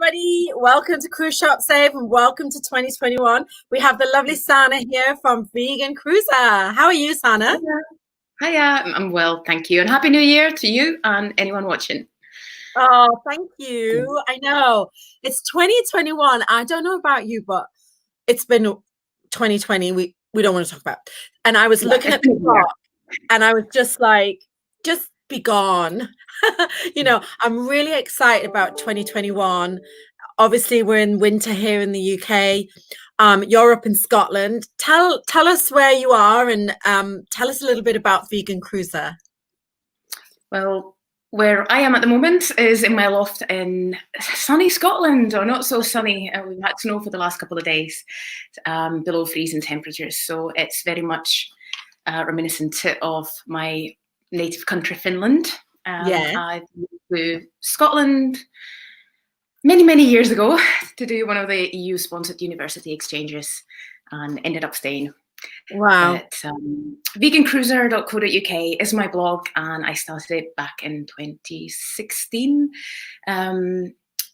everybody. Welcome to Cruise Shop Save and welcome to 2021. We have the lovely Sanna here from Vegan Cruiser. How are you, Sanna? Hiya, I'm well, thank you. And Happy New Year to you and anyone watching. Oh, thank you. I know. It's 2021. I don't know about you, but it's been 2020. We don't want to talk about. And I was looking at the clock and I was just like, just be gone. I'm really excited about 2021. Obviously, we're in winter here in the UK. You're up in Scotland. Tell us where you are and tell us a little bit about Vegan Cruiser. Well, where I am at the moment is in my loft in sunny Scotland, or not so sunny. We've had snow for the last couple of days, below freezing temperatures. So it's very much reminiscent of my native country, Finland. I moved to Scotland many years ago to do one of the EU-sponsored university exchanges and ended up staying. Wow. But, vegancruiser.co.uk is my blog, and I started it back in 2016.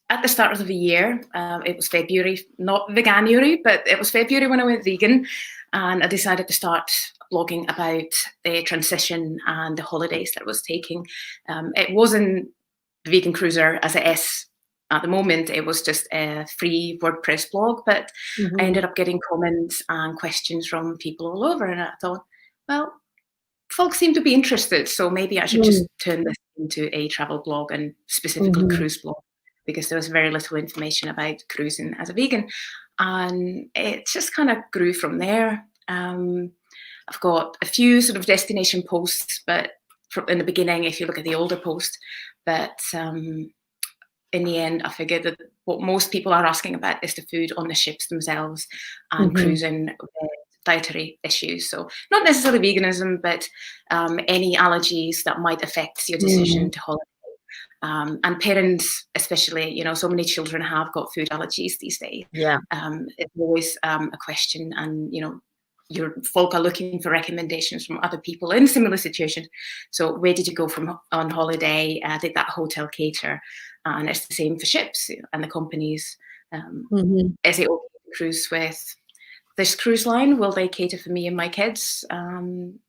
At the start of the year, it was February, not Veganuary, but it was February when I went vegan, and I decided to start blogging about the transition and the holidays that I was taking. It wasn't Vegan Cruiser as it is at the moment. It was just a free WordPress blog, but I ended up getting comments and questions from people all over, and I thought, well, folks seem to be interested, so maybe I should just turn this into a travel blog and specifically cruise blog, because there was very little information about cruising as a vegan, and it just kind of grew from there. I've got a few sort of destination posts, but in the beginning, if you look at the older post, but in the end, I figured that what most people are asking about is the food on the ships themselves and cruising with dietary issues. So not necessarily veganism, but any allergies that might affect your decision to holiday. And parents, especially, so many children have got food allergies these days. Yeah. It's always a question, and, your folk are looking for recommendations from other people in similar situations. So where did you go on holiday? Did that hotel cater? And it's the same for ships and the companies. Is it okay to cruise with this cruise line? Will they cater for me and my kids? And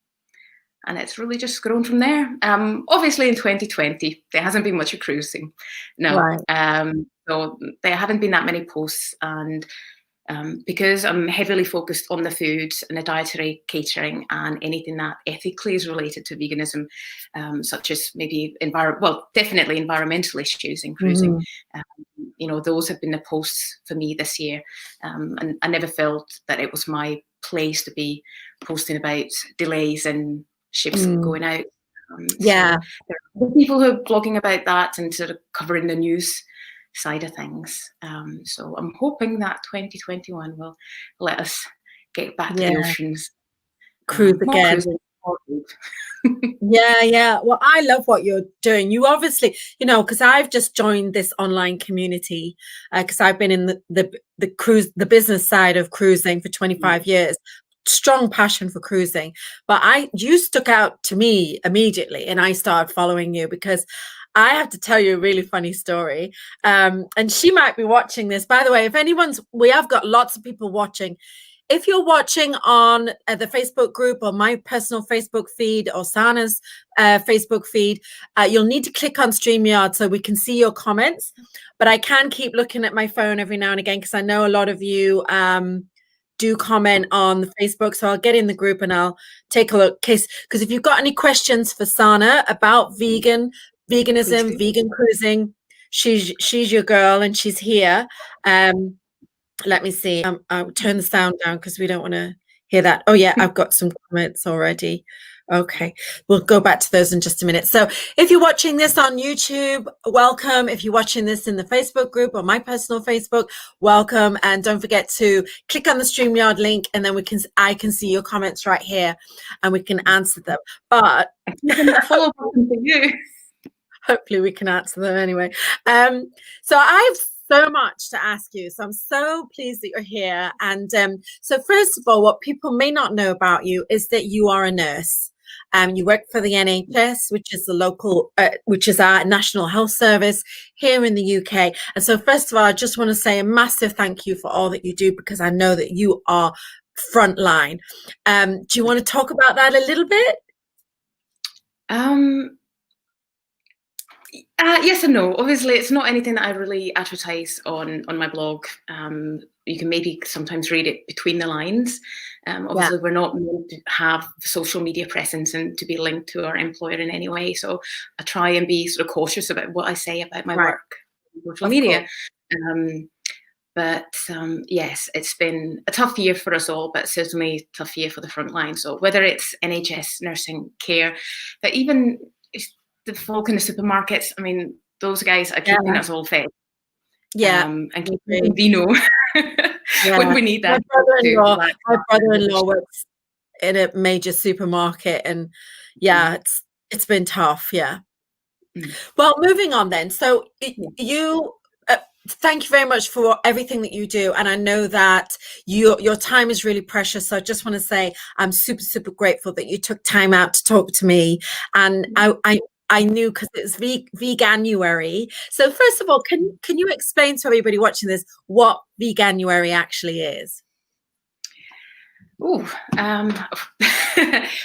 it's really just grown from there. Obviously, in 2020, there hasn't been much of cruising. No. Right. So there haven't been that many posts. And because I'm heavily focused on the food and the dietary catering and anything that ethically is related to veganism, such as maybe definitely environmental issues in cruising. Those have been the posts for me this year, and I never felt that it was my place to be posting about delays and ships going out. So there are people who are blogging about that and sort of covering the news side of things. So I'm hoping that 2021 will let us get back to the oceans. Cruise again. Yeah. Well, I love what you're doing. You obviously, because I've just joined this online community, because I've been in the business side of cruising for 25 years. Strong passion for cruising, but you stuck out to me immediately, and I started following you because I have to tell you a really funny story. And she might be watching this. By the way, we have got lots of people watching. If you're watching on the Facebook group or my personal Facebook feed or Sanna's Facebook feed, you'll need to click on StreamYard so we can see your comments. But I can keep looking at my phone every now and again, because I know a lot of you do comment on the Facebook. So I'll get in the group and I'll take a look. Because if you've got any questions for Sanna about veganism, vegan cruising, she's your girl and she's here. Let me see. I'll turn the sound down because we don't want to hear that. Oh yeah, I've got some comments already. Okay, we'll go back to those in just a minute. So if you're watching this on YouTube, welcome. If you're watching this in the Facebook group or my personal Facebook, welcome. And don't forget to click on the StreamYard link, and then I can see your comments right here and we can answer them. But follow button for you. Hopefully we can answer them anyway. So I have so much to ask you. So I'm so pleased that you're here. And so first of all, what people may not know about you is that you are a nurse. You work for the NHS, which is the local, which is our National Health Service here in the UK. And so, first of all, I just want to say a massive thank you for all that you do, because I know that you are frontline. Do you want to talk about that a little bit? Yes and no. Obviously, it's not anything that I really advertise on my blog. You can maybe sometimes read it between the lines. Obviously, we're not meant to have social media presence and to be linked to our employer in any way. So I try and be sort of cautious about what I say about my work on social media. But yes, it's been a tough year for us all, but certainly a tough year for the front line. So whether it's NHS nursing care, but even the folk in the supermarkets, I mean, those guys are keeping us all fed. And keeping vino when we need that. My brother-in-law works in a major supermarket, and it's been tough. Well, moving on then. So you thank you very much for everything that you do, and I know that your time is really precious. So I just want to say I'm super grateful that you took time out to talk to me, and I knew, because it was Veganuary. So first of all, can you explain to everybody watching this what Veganuary actually is? Well,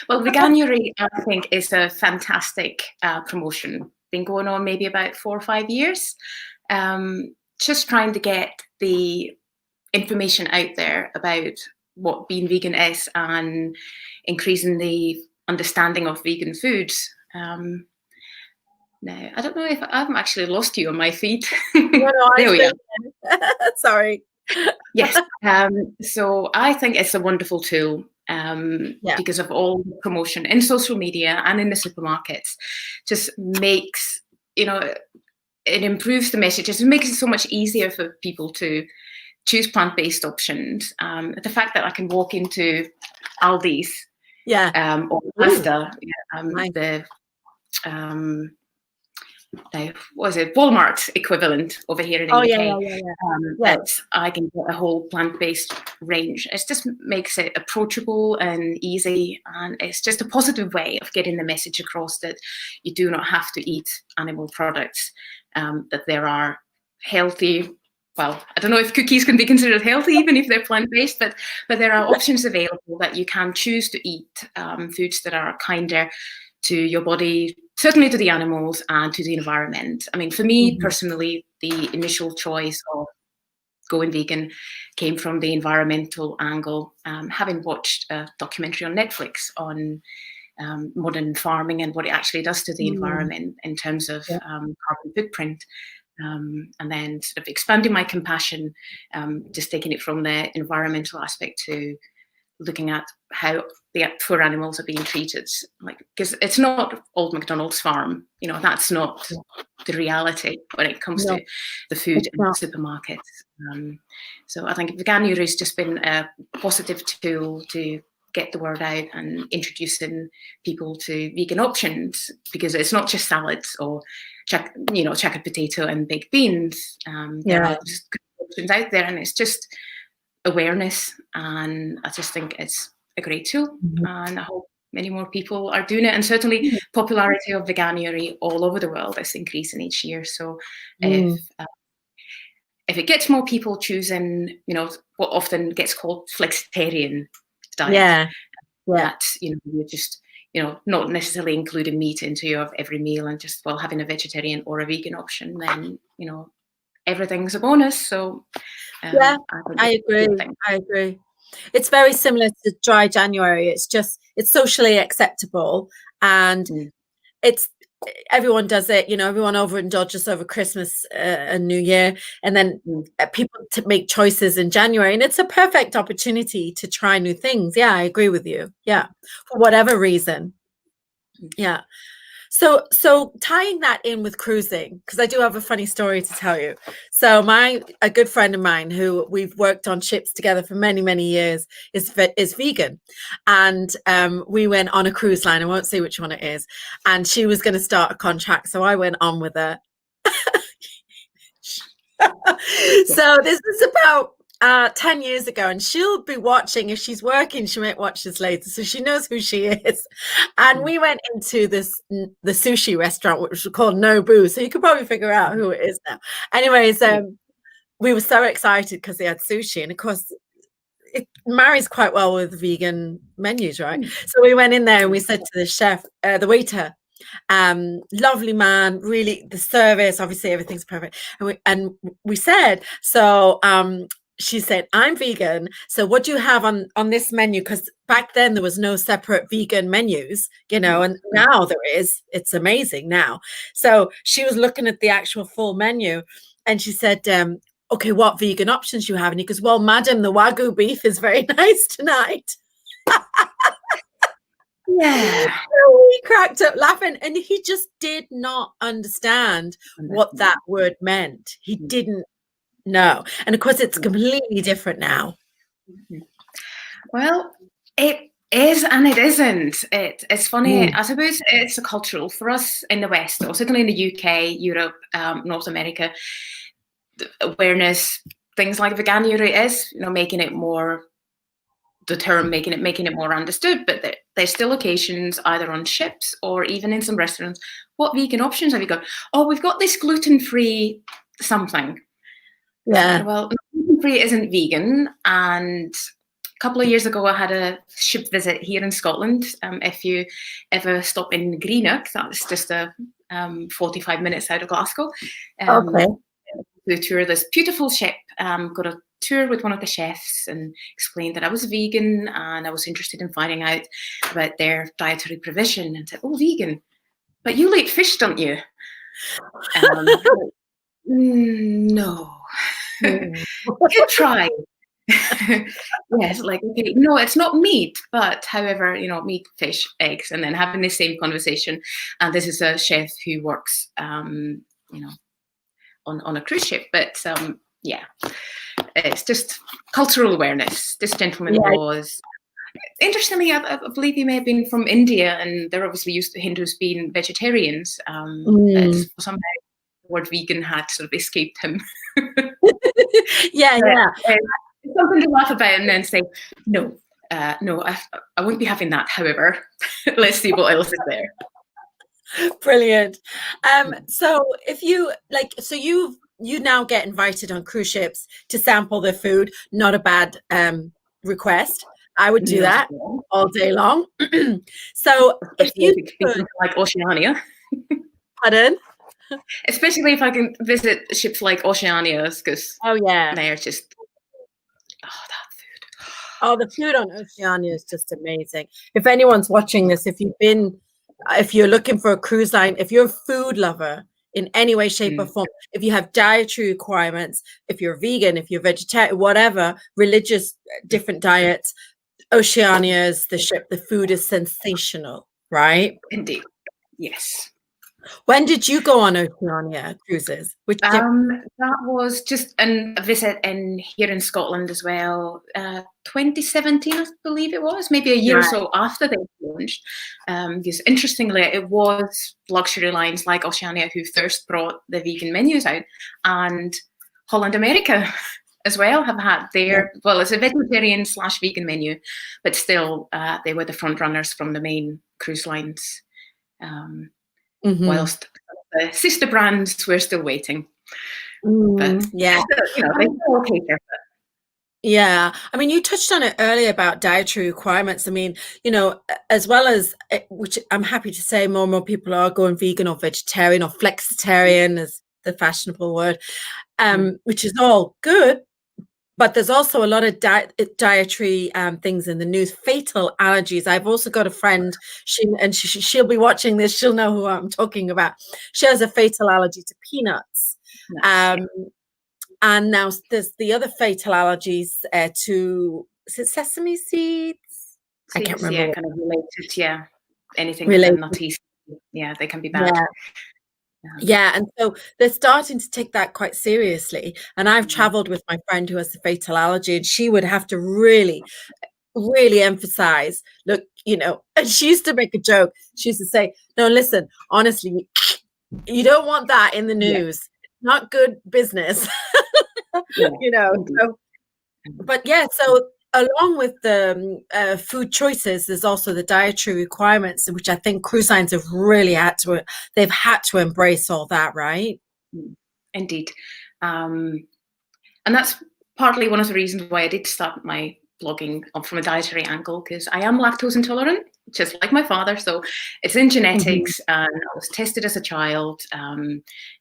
Veganuary, I think, is a fantastic promotion. Been going on maybe about 4 or 5 years. Just trying to get the information out there about what being vegan is and increasing the understanding of vegan foods. Now, I don't know if I haven't actually lost you on my feed. No, there we are. Sorry. Yes. So I think it's a wonderful tool because of all the promotion in social media and in the supermarkets. Just makes, it improves the messages. It makes it so much easier for people to choose plant-based options. The fact that I can walk into Aldi's or Asda, what is it, Walmart equivalent over here in the UK. That I can get a whole plant-based range. It just makes it approachable and easy, and it's just a positive way of getting the message across that you do not have to eat animal products, that there are healthy, well, I don't know if cookies can be considered healthy even if they're plant-based, but there are options available that you can choose to eat, foods that are kinder to your body, certainly to the animals and to the environment. I mean, for me personally, the initial choice of going vegan came from the environmental angle, having watched a documentary on Netflix on modern farming and what it actually does to the environment in terms of carbon footprint. And then sort of expanding my compassion, just taking it from the environmental aspect to looking at how the poor animals are being treated, because it's not Old MacDonald's farm, that's not the reality when it comes to the food in the supermarkets. So I think Veganuary has just been a positive tool to get the word out and introducing people to vegan options, because it's not just salads or checkered potato and baked beans. There are just good options out there, and it's just awareness, and I just think it's a great tool, and I hope many more people are doing it. And certainly popularity of Veganuary all over the world is increasing each year. So if it gets more people choosing, what often gets called flexitarian diet, that you're just not necessarily including meat into your every meal and just having a vegetarian or a vegan option, then everything's a bonus. So I agree. It's very similar to dry January. It's socially acceptable, and everyone does it. Everyone overindulges over Christmas and New Year, and then people to make choices in January, and it's a perfect opportunity to try new things. I agree with you. For whatever reason. So tying that in with cruising, because I do have a funny story to tell you. So a good friend of mine who we've worked on ships together for many years is vegan, and we went on a cruise line. I won't say which one it is, and she was going to start a contract, so I went on with her. So this is about 10 years ago, and she'll be watching. If she's working, she might watch this later, so she knows who she is. And we went into the sushi restaurant, which was called Nobu, so you could probably figure out who it is now. Anyways, we were so excited because they had sushi, and of course it marries quite well with vegan menus, right? So we went in there and we said to the chef, the waiter, lovely man, really, the service, obviously everything's perfect. And we said, so she said, I'm vegan, so what do you have on this menu? Because back then there was no separate vegan menus, you know, and now there is. It's amazing now. So she was looking at the actual full menu, and she said, okay, what vegan options do you have? And he goes, well, madam, the Wagyu beef is very nice tonight. Yeah. So we cracked up laughing, and he just did not understand what that word meant. He didn't know. And of course, it's completely different now. Well, it is and it isn't. It's funny. I suppose it's a cultural for us in the West, or certainly in the UK, Europe, North America. Awareness, things like Veganuary is, you know, making it more, the term making it more understood. But there's still occasions, either on ships or even in some restaurants, what vegan options have you got? Oh, we've got this gluten-free something. Yeah. Well, gluten-free isn't vegan. And a couple of years ago, I had a ship visit here in Scotland. If you ever stop in Greenock, that's just a 45 minutes out of Glasgow. Okay. To tour this beautiful ship, got a tour with one of the chefs and explained that I was vegan and I was interested in finding out about their dietary provision, and said, oh, vegan, but you eat fish, don't you? No. Good try. Yes, like, okay, no, it's not meat, but however, you know, meat, fish, eggs, and then having the same conversation. And this is a chef who works, you know, on a cruise ship. But yeah, it's just cultural awareness. This gentleman was, interestingly, I believe he may have been from India, and they're obviously used to Hindus being vegetarians. But somehow the word vegan had sort of escaped him. Yeah. It's something to laugh about and then say, no, I won't be having that. However, let's see what else is there. Brilliant. So if you like, so you now get invited on cruise ships to sample the food. Not a bad request. I would do that all day long. So if you could, like Oceania, pardon? Especially if I can visit ships like Oceania, because they're just that food. Oh, the food on Oceania is just amazing. If anyone's watching this, if you're looking for a cruise line, if you're a food lover in any way, shape, or form, if you have dietary requirements, if you're vegan, if you're vegetarian, whatever, religious, different diets, Oceania is the ship. The food is sensational, right? Indeed. Yes. When did you go on Oceania cruises? That was just a visit here in Scotland as well. 2017, I believe it was, maybe a year or so after they launched. Because interestingly, it was luxury lines like Oceania who first brought the vegan menus out, and Holland America as well have had their, well, it's a vegetarian / vegan menu, but still they were the front runners from the main cruise lines. Whilst the sister brands were still waiting. But yeah, you know, they're okay there. Yeah, I mean, you touched on it earlier about dietary requirements. I mean, you know, as well as, which I'm happy to say more and more people are going vegan or vegetarian or flexitarian is the fashionable word, which is all good. But there's also a lot of dietary things in the news, fatal allergies. I've also got a friend, she'll be watching this. She'll know who I'm talking about. She has a fatal allergy to peanuts. And now there's the other fatal allergies to, is it sesame seeds? I can't remember. Yeah, kind of related, anything related. Nutty, they can be bad. Yeah, and so they're starting to take that quite seriously. And I've traveled with my friend who has a fatal allergy, and she would have to really, really emphasize, look, you know, and she used to make a joke. She used to say, no, listen, honestly, you don't want that in the news. It's not good business. You know, so But yeah, so along with the food choices, there's also the dietary requirements, which I think cruise lines have really they've had to embrace all that, right? Indeed. Um, and that's partly one of the reasons why I did start my blogging from a dietary angle, because I am lactose intolerant, just like my father. So it's in Mhm. genetics, and I was tested as a child.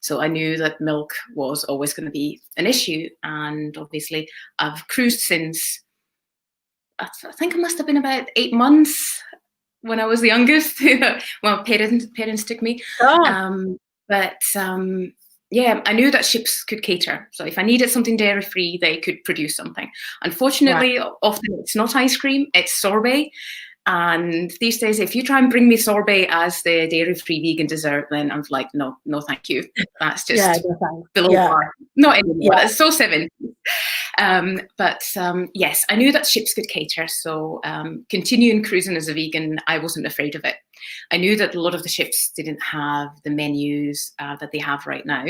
So I knew that milk was always going to be an issue. And obviously, I've cruised since, I think it must have been about 8 months when I was the youngest. Well, parents took me. Oh, But yeah, I knew that ships could cater. So if I needed something dairy free, they could produce something. right. Unfortunately, often it's not ice cream, it's sorbet. And these days, if you try and bring me sorbet as the dairy-free vegan dessert, then I'm like, no, no, thank you. That's Yeah, just no thanks. below Yeah, par. Not anymore. yeah. That's so 70s. But yes, I knew that ships could cater. So continuing cruising as a vegan, I wasn't afraid of it. I knew that a lot of the ships didn't have the menus that they have right now.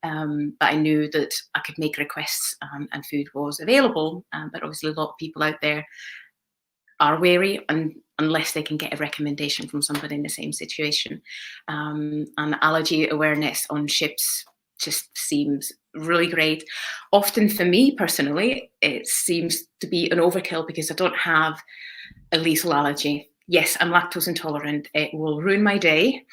But I knew that I could make requests and food was available. But obviously, a lot of people out there are wary unless they can get a recommendation from somebody in the same situation. And allergy awareness on ships just seems really great. Often for me personally, it seems to be an overkill because I don't have a lethal allergy. Yes, I'm lactose intolerant. It will ruin my day,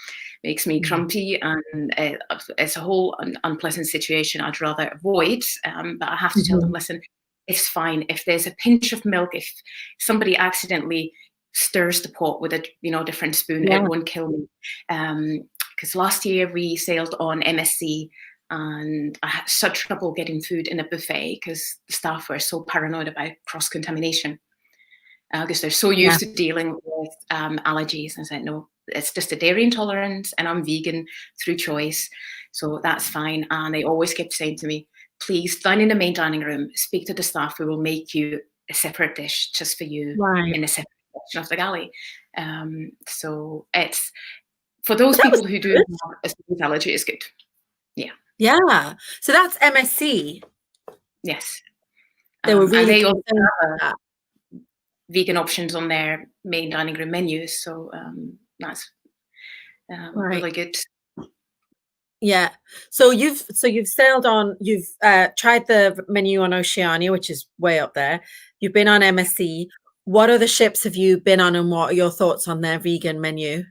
makes me grumpy, and it's a whole unpleasant situation I'd rather avoid. But I have to tell them, Mhm. listen, it's fine. If there's a pinch of milk, if somebody accidentally stirs the pot with a different spoon, it Yeah. won't kill me. Because last year we sailed on MSC, and I had such trouble getting food in a buffet because the staff were so paranoid about cross contamination because they're so Yeah. used to dealing with allergies. And I said, no, it's just a dairy intolerance, and I'm vegan through choice, so that's fine. And they always kept saying to me, please, down in the main dining room, speak to the staff. We will make you a separate dish just for you Right. in a separate section of the galley. So it's for those But that was people who do good. have a sweet allergy, it's good. Yeah. Yeah. So that's MSC. Yes. They were And really they also concerned have with that. vegan options on their main dining room menus, so that's Right. really good. Yeah. So you've sailed on, you've tried the menu on Oceania, which is way up there. You've been on MSC. What other ships have you been on, and what are your thoughts on their vegan menu?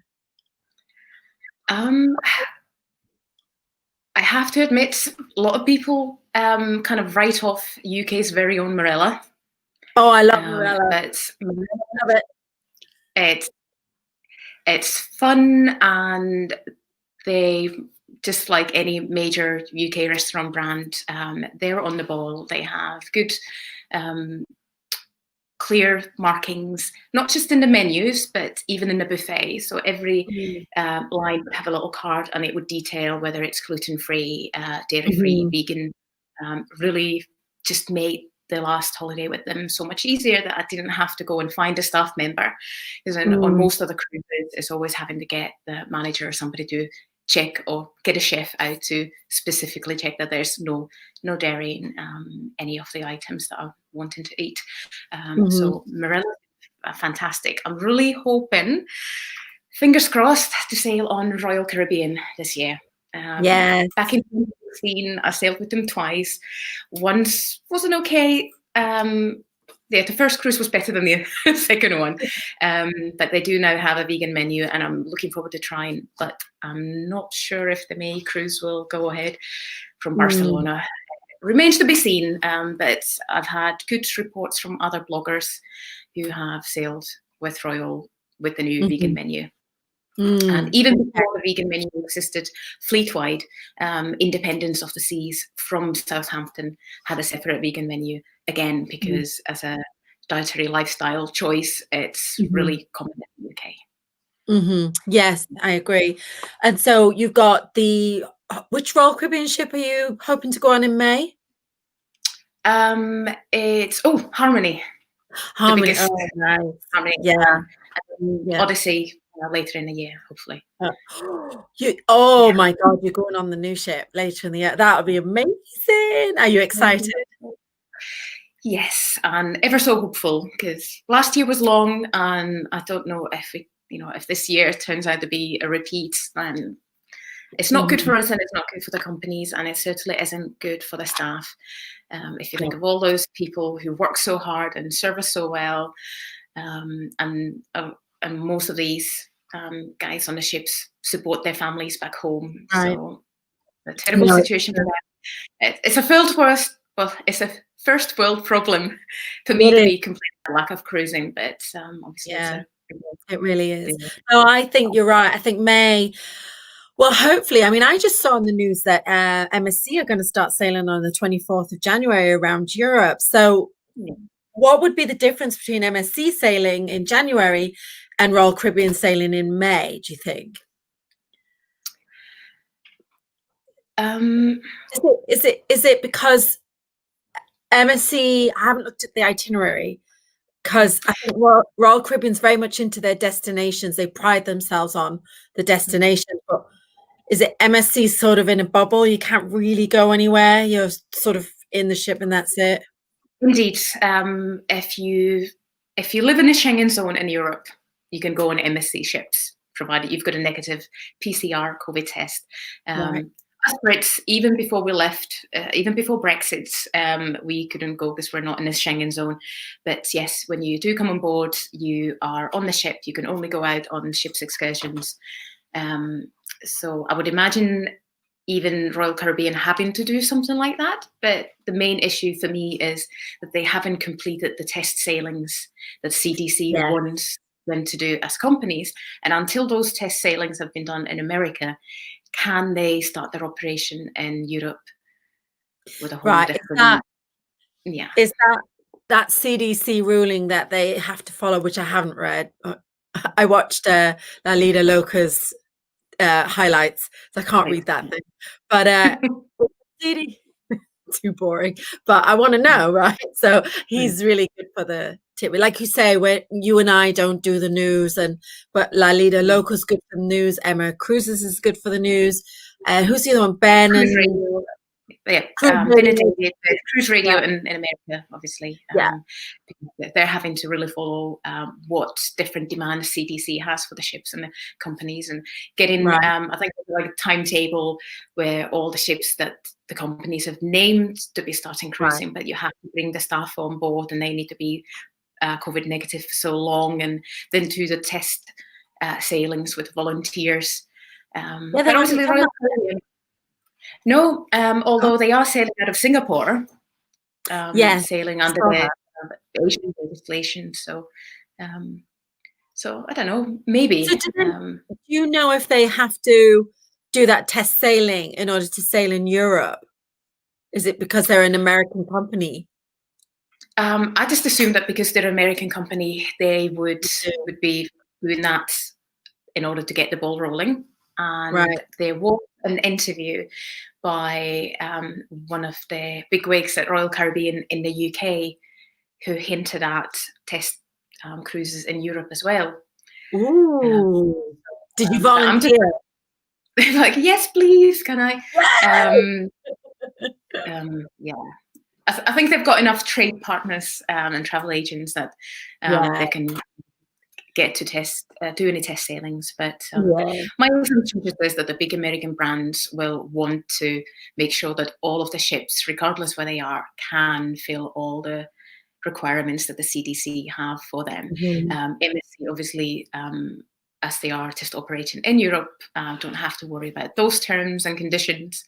Um, I have to admit, a lot of people kind of write off UK's very own Morella, Oh, I love Morella. but Love it. it's it's fun, and they, just like any major UK restaurant brand, they're on the ball. They have good um, clear markings, not just in the menus, but even in the buffet. So every Mm. line would have a little card, and it would detail whether it's gluten-free, dairy-free, Mhm. vegan. Really just made the last holiday with them so much easier that I didn't have to go and find a staff member. Because on Mm. most of the cruises, it's always having to get the manager or somebody to check or get a chef out to specifically check that there's no dairy in any of the items that I'm wanting to eat. Mhm. So Marilla, fantastic. I'm really hoping, fingers crossed, to sail on Royal Caribbean this year. Yes. Back in 2016, I sailed with them twice. Once wasn't okay. Yeah, the first cruise was better than the second one. But they do now have a vegan menu, and I'm looking forward to trying. But I'm not sure if the May cruise will go ahead from Mm. Barcelona. Remains to be seen, but I've had good reports from other bloggers who have sailed with Royal with the new vegan Mhm. menu. And Mm. even Okay. before the vegan menu existed, fleet-wide, Independence of the Seas from Southampton had a separate vegan menu, again, Mm. because as a dietary lifestyle choice, it's Mhm. really common in the UK. Yes, I agree. And so you've got which Royal Caribbean ship are you hoping to go on in May? It's Harmony, the Harmony. biggest Oh, nice. Harmony, Yeah. Yeah. Odyssey later in the year, hopefully. Uh, oh Yeah. my God, you're going on the new ship later in the year. That would be amazing. Are you excited? Yes, and ever so hopeful, because last year was long, and I don't know if if this year turns out to be a repeat, then it's not good for us, and it's not good for the companies, and it certainly isn't good for the staff. If you think of all those people who work so hard and serve us so well, and most of these guys on the ships support their families back home, Right. so a terrible situation for them. It's a it's a first world problem for me to be complaining about lack of cruising, but obviously Yeah, it really is. No, I think yeah. you're right. I think May, well, hopefully, I mean, I just saw in the news that MSC are going to start sailing on the 24th of January around Europe. So what would be the difference between MSC sailing in January and Royal Caribbean sailing in May, do you think? Is it because MSC, I haven't looked at the itinerary, because I think Royal Caribbean's very much into their destinations. They pride themselves on the destination. But is it MSC sort of in a bubble? You can't really go anywhere. You're sort of in the ship and that's it. Indeed. If you live in a Schengen zone in Europe, you can go on MSC ships, provided you've got a negative PCR COVID test. Right. As Brits, even before we left, even before Brexit, we couldn't go because we're not in the Schengen zone. But yes, when you do come on board, you are on the ship. You can only go out on ship's excursions. So I would imagine even Royal Caribbean having to do something like that. But the main issue for me is that they haven't completed the test sailings that CDC wants them to do as companies. And until those test sailings have been done in America, can they start their operation in Europe with a whole different... Is that CDC ruling that they have to follow, which I haven't read. I watched La Lida Loca's highlights, so I can't read that thing. But CD too boring. But I want to know, right? So he's really good for the tip. Like you say, where you and I don't do the news, but La Lida Loca's good for the news. Emma Cruises is good for the news. Who's the other one? Ben and Cruise Radio in America, obviously. They're having to really follow what different demands CDC has for the ships and the companies, and getting I think like a timetable where all the ships that the companies have named to be starting cruising, but you have to bring the staff on board and they need to be COVID negative for so long, and then do the test sailings with volunteers. But obviously the Royal Caribbean, no, although they are sailing out of Singapore, sailing under the Asian legislation. So, so I don't know, maybe. So do you know if they have to do that test sailing in order to sail in Europe? Is it because they're an American company? I just assumed that because they're an American company, they would be doing that in order to get the ball rolling. And there was an interview by one of the bigwigs at Royal Caribbean in the UK who hinted at test cruises in Europe as well. Ooh. Did you volunteer? Like, yes, please, can I? Yeah. I think they've got enough trade partners and travel agents that they can get to do any test sailings. But my assumption is that the big American brands will want to make sure that all of the ships, regardless where they are, can fill all the requirements that the CDC have for them. MSC, obviously, as they are just operating in Europe, don't have to worry about those terms and conditions.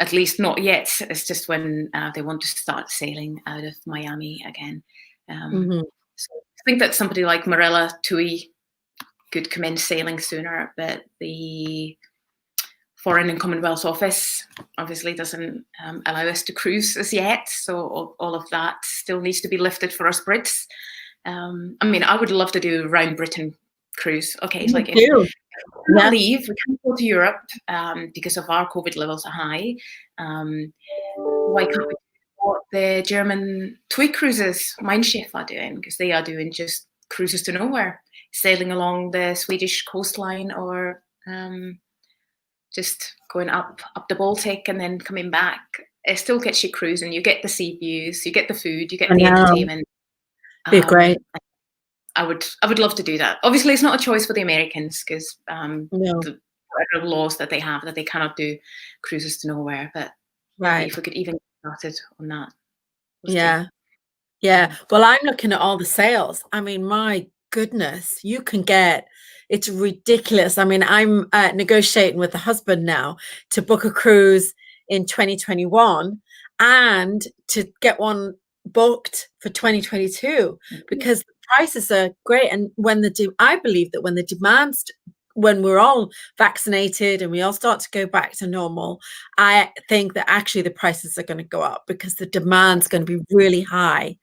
At least not yet. It's just when they want to start sailing out of Miami again. So I think that somebody like Marella TUI could commence sailing sooner, but the Foreign and Commonwealth Office obviously doesn't allow us to cruise as yet. So all of that still needs to be lifted for us Brits. I mean, I would love to do a round Britain cruise. Okay, it's like if we can't leave, we can't go to Europe because of our COVID levels are high. Why can't we do what the German TUI cruises, Mein Schiff, are doing? Because they are doing just cruises to nowhere, sailing along the Swedish coastline, or just going up the Baltic and then coming back. it still gets you cruising. You get the sea views, you get the food, you get I the know. entertainment. Be great. I would love to do that. Obviously, it's not a choice for the Americans because No. the whatever laws that they have that they cannot do cruises to nowhere. But maybe Right. if we could even get started on that, we'll see. Yeah. Yeah. Well, I'm looking at all the sales. I mean, my goodness, you can get, it's ridiculous. I mean, I'm negotiating with the husband now to book a cruise in 2021 and to get one booked for 2022 because the prices are great. And when I believe that when the demand's, when we're all vaccinated and we all start to go back to normal, I think that actually the prices are going to go up because the demand's going to be really high.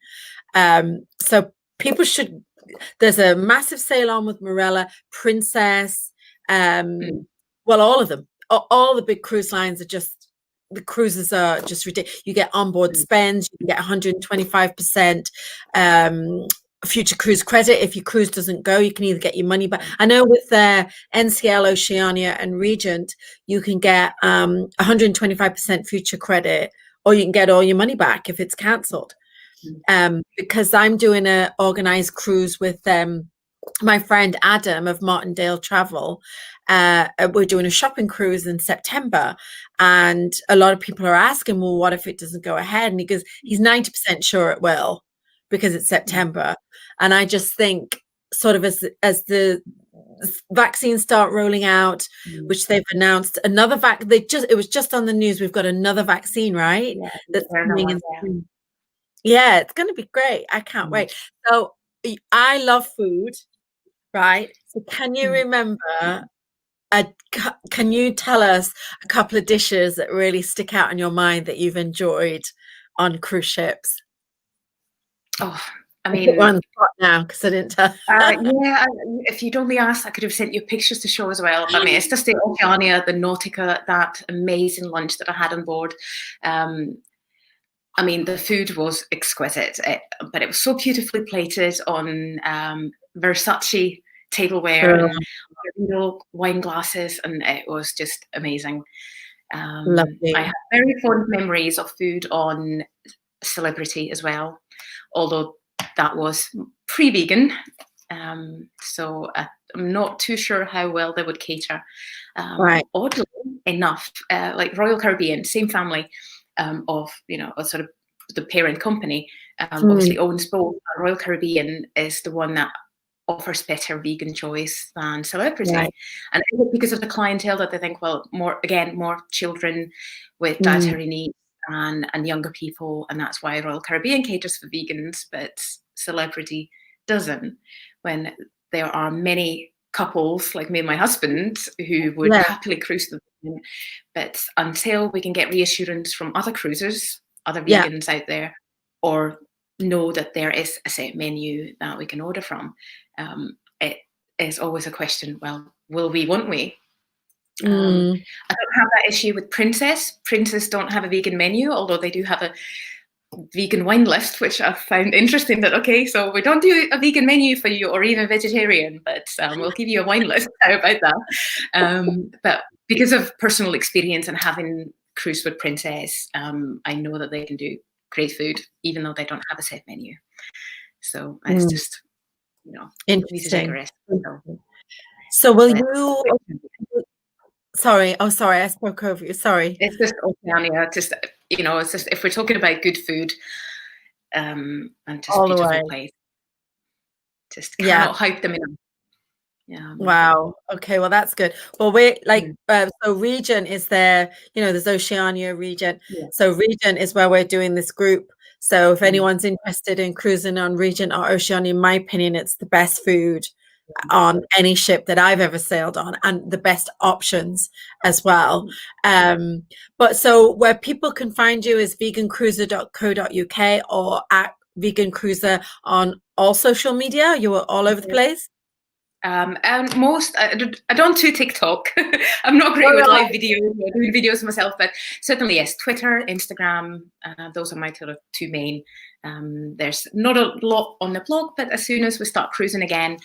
So people should, there's a massive sale on with Morella, Princess, well, all of them, all the big cruise lines are just, the cruises are just ridiculous. You get onboard spends, you can get 125% future cruise credit. If your cruise doesn't go, you can either get your money back. I know with NCL, Oceania and Regent, you can get 125% future credit, or you can get all your money back if it's cancelled. Because I'm doing a organized cruise with my friend Adam of Martindale Travel. We're doing a shopping cruise in September, and a lot of people are asking, well, what if it doesn't go ahead? And he goes, he's 90% sure it will because it's September. And I just think sort of as the vaccines start rolling out, which they've announced another it was just on the news, we've got another vaccine, right? That's coming in. Yeah, it's going to be great. I can't wait. So I love food, right? So can you remember, can you tell us a couple of dishes that really stick out in your mind that you've enjoyed on cruise ships? Oh, I mean, on the spot now because I didn't tell. yeah, if you'd only asked, I could have sent you pictures to show as well. But I mean, it's just the Oceania, the Nautica, that amazing lunch that I had on board. I mean, the food was exquisite, but it was so beautifully plated on Versace tableware and wine glasses, and it was just amazing. Lovely. I have very fond memories of food on Celebrity as well, although that was pre-vegan. So I'm not too sure how well they would cater. Right. Oddly enough, like Royal Caribbean, same family of, sort of the parent company, obviously owns both. Royal Caribbean is the one that offers better vegan choice than Celebrity. Right. And because of the clientele that they think, well, more children with dietary needs and younger people, and that's why Royal Caribbean caters for vegans, but Celebrity doesn't, when there are many couples like me and my husband who would happily cruise the vegan, but until we can get reassurance from other cruisers, other vegans out there, or know that there is a set menu that we can order from, it is always a question, well, will we, won't we? I don't have that issue with Princess. Princess don't have a vegan menu, although they do have a vegan wine list, which I found interesting. That okay, so we don't do a vegan menu for you, or even vegetarian, but we'll give you a wine list. How about that? But because of personal experience and having cruised with Princess, I know that they can do great food, even though they don't have a set menu. So it's just, interesting. So will you? Sorry, I spoke over you. Sorry. It's just Oceania. Just it's just, if we're talking about good food, and just all beautiful place, just cannot hype them enough. Yeah. Wow. Okay. Well, that's good. Well, we're like, so Regent is there, there's Oceania, Regent. Yeah. So Regent is where we're doing this group. So if anyone's interested in cruising on Regent or Oceania, in my opinion, it's the best food on any ship that I've ever sailed on, and the best options as well. But so where people can find you is vegancruiser.co.uk or at Vegan Cruiser on all social media. You are all over the place. And I don't do TikTok. I'm not great with live videos or doing videos myself, but certainly yes, Twitter, Instagram, those are my sort of two main. There's not a lot on the blog, but as soon as we start cruising again,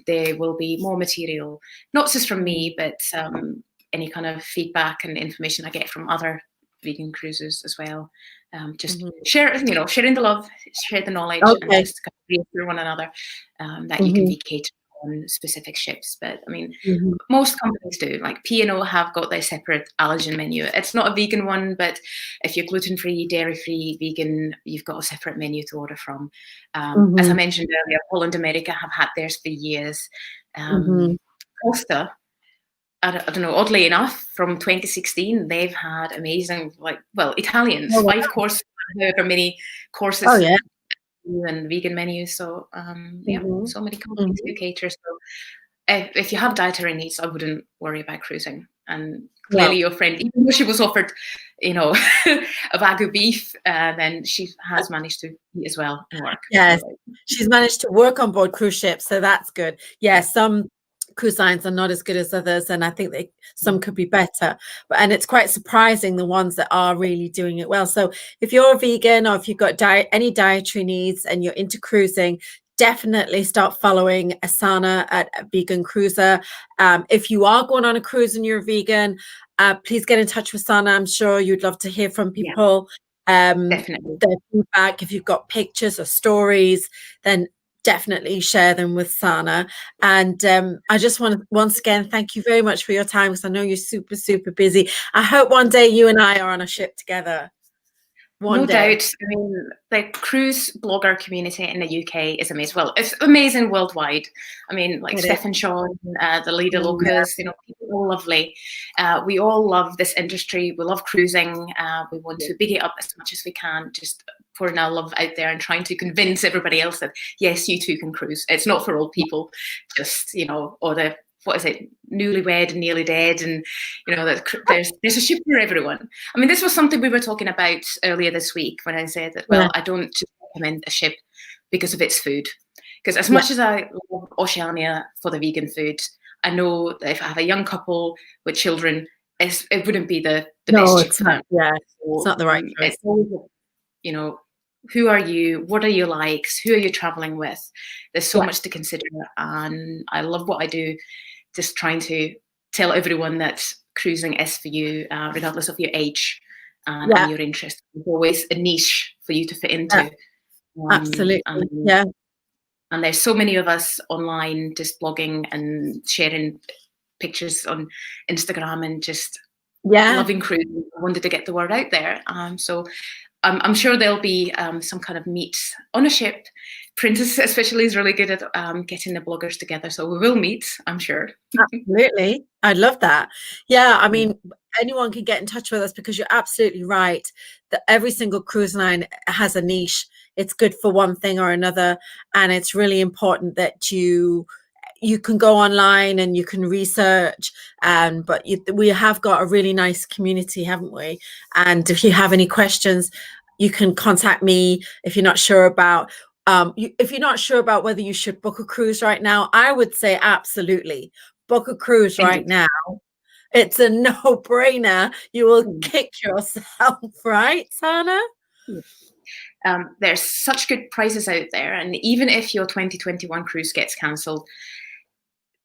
there will be more material, not just from me, but any kind of feedback and information I get from other vegan cruises as well. Just Mhm. sharing the love, share the knowledge, and Okay. just kind of reassure one another that you can Mhm. be catered on specific ships. But I mean, Mhm. most companies do. Like P&O have got their separate allergen menu. It's not a vegan one, but if you're gluten-free, dairy-free, vegan, you've got a separate menu to order from. As I Mhm. mentioned earlier, Holland America have had theirs for years. Mhm. Costa, I don't know, oddly enough, from 2016, they've had amazing, Italians, Oh, wow. 5 course, however many Oh, courses yeah. and vegan menus. So, yeah, Mhm. so many companies do Mhm. Mm-hmm. cater. So if you have dietary needs, I wouldn't worry about cruising. And No. clearly your friend, even though she was offered, a Wagyu beef, then she has managed to eat as well and work. Yes. So, She's managed to work on board cruise ships, so that's good. Yeah, some cruise lines are not as good as others, and I think some could be better. And it's quite surprising the ones that are really doing it well. So if you're a vegan or if you've got any dietary needs and you're into cruising, definitely start following Asana at Vegan Cruiser. If you are going on a cruise and you're vegan, please get in touch with Sana. I'm sure you'd love to hear from yeah, people. definitely. Their feedback. If you've got pictures or stories, then definitely share them with Sana. And I just want to once again thank you very much for your time, because I know you're super, super busy. I hope one day you and I are on a ship together. One No day. doubt. I mean, the cruise blogger community in the UK is amazing. Well, it's amazing worldwide. I mean, like It is. Steph and Sean, the leader Oh, yeah. locals, people are lovely. We all love this industry. We love cruising. We want to big it up as much as we can, just pouring our love out there and trying to convince everybody else that, yes, you too can cruise. It's not for old people, just, or the, what is it, newlywed and nearly dead. And, there's a ship for everyone. I mean, this was something we were talking about earlier this week when I said that, Yeah. well, I don't just recommend a ship because of its food. Because as Yeah. much as I love Oceania for the vegan food, I know that if I have a young couple with children, it wouldn't be the No, best ship it's for not. them. Yeah. It's So not the right choice. it's always, who are you? What are your likes? Who are you traveling with? There's so Yeah. much to consider. And I love what I do, just trying to tell everyone that cruising is for you, regardless of your age and Yeah. your interest. There's always a niche for you to fit Yeah. into. Absolutely. And Yeah. there's so many of us online just blogging and sharing pictures on Instagram and just Yeah. loving cruising. I wanted to get the word out there. So I'm sure there'll be some kind of meet on a ship. Princess especially is really good at getting the bloggers together. So we will meet, I'm sure. Absolutely. I'd love that. Yeah, I mean, anyone can get in touch with us, because you're absolutely right that every single cruise line has a niche. It's good for one thing or another, and it's really important that you can go online and you can research, but we have got a really nice community, haven't we? And if you have any questions, you can contact me. If you're not sure about if you're not sure about whether you should book a cruise right now, I would say absolutely book a cruise right Indeed. now. It's a no-brainer. You will kick yourself, right, Sana? There's such good prices out there, and even if your 2021 cruise gets cancelled,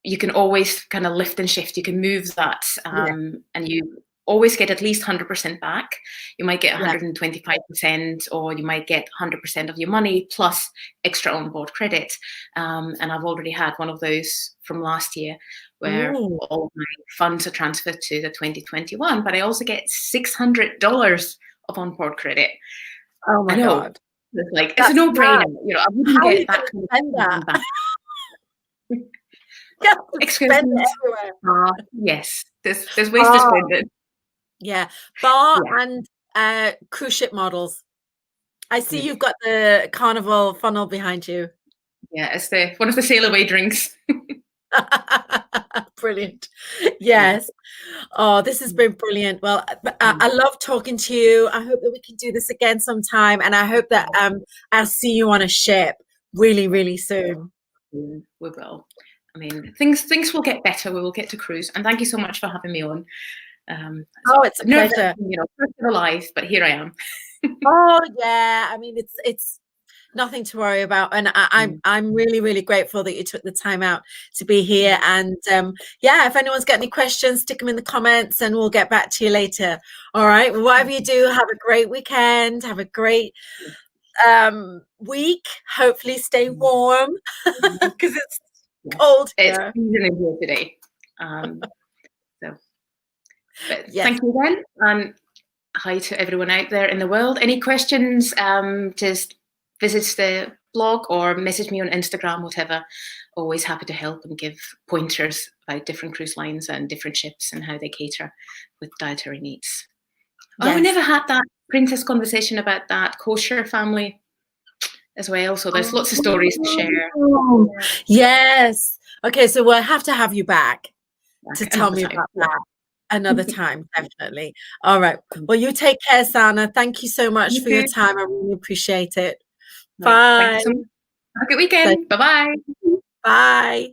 you can always kind of lift and shift. You can move that, Yeah, and you always get at least 100% back. You might get yeah. 125%, or you might get 100% of your money plus extra onboard credit. And I've already had one of those from last year, where Ooh. all of my funds are transferred to the 2021, but I also get $600 of onboard credit. Oh I my know. God. It's a That's no-brainer. mad. I wouldn't How are you get going that to kind of spend that? money back. You have to spend it Excursions. everywhere. Yes. There's ways to Oh, spend it. yeah. Bar Yeah. and cruise ship models. I see Yeah. you've got the carnival funnel behind you. Yeah. It's one of the sail away drinks. Brilliant. Yeah. Yes. Oh, this has been brilliant. Well, I love talking to you. I hope that we can do this again sometime, and I hope that I'll see you on a ship really, really soon. We will. I mean, things will get better. We will get to cruise. And thank you so much for having me on. Oh, it's a Nervous, pleasure. first of life, but here I am. Oh, yeah. I mean, it's Nothing to worry about. And Mm. I'm really, really grateful that you took the time out to be here. And yeah, if anyone's got any questions, stick them in the comments and we'll get back to you later. All right. Well, whatever you do, have a great weekend. Have a great week. Hopefully stay warm because it's cold It's here. freezing here today. So, but Yes. thank you again. And hi to everyone out there in the world. Any questions, just visit the blog or message me on Instagram, whatever. Always happy to help and give pointers about different cruise lines and different ships and how they cater with dietary needs. Oh, we Yes. never had that Princess conversation about that kosher family as well. So there's lots of stories to share. Yes. Okay, so we'll have to have you back to tell Another me time. about that another time, definitely. All right. Well, you take care, Sanna. Thank you so much You for your too. time. I really appreciate it. Right. Thank Bye. you so much. Have a good weekend. Bye-bye. Bye.